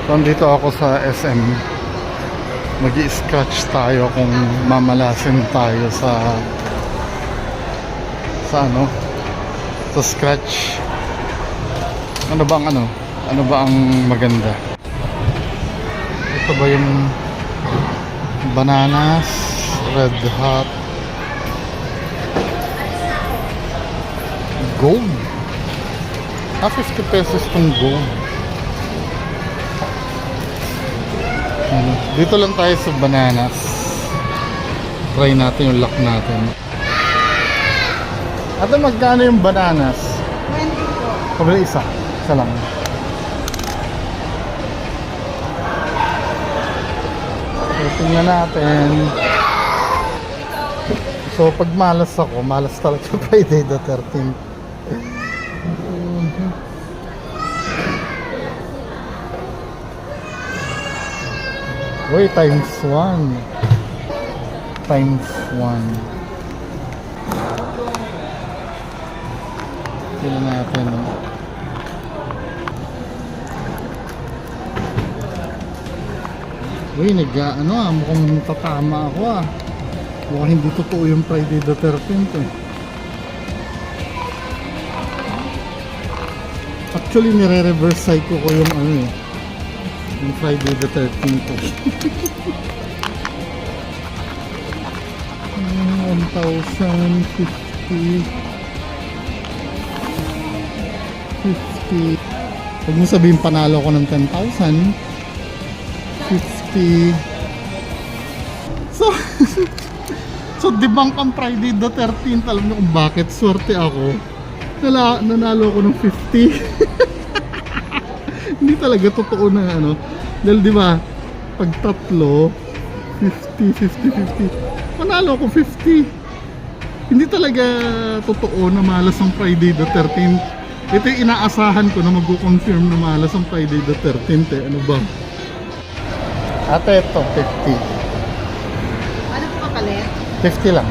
Nandito ako sa SM. Mag-i-scratch tayo kung mamalasin tayo sa ano? Sa scratch. Ano ba ang maganda? Ito ba yung bananas, red hot, gold? 50 pesos tong gold. Dito lang tayo sa bananas. Try natin yung luck natin. Ate, magkano yung bananas? 20 po. Kabila isa lang. So, tingnan natin. So pag malas ako, malas talaga Friday the 13th. Uy, times 1. Times 1. Tingnan natin. Uy, mukhang tatama ako ah. Mukhang hindi totoo yung Friday the 13th eh. Actually, nire-reverse cycle ko yung yung Friday the 13th eh. 1,050 50. Huwag mo sabihin panalo ko ng 10,000. 50. So debunk ang Friday the 13th. Alam niyo kung bakit swerte ako. Nanalo ako ng 50. Hindi talaga totoo na dahil di ba pag tatlo 50 manalo ako 50. Hindi talaga totoo na malas ang Friday the 13th. Ito yung inaasahan ko na mag-confirm na malas ang Friday the 13th eh. Ano ba? Ate, ito 50. Ano po kapalit? 50 lang.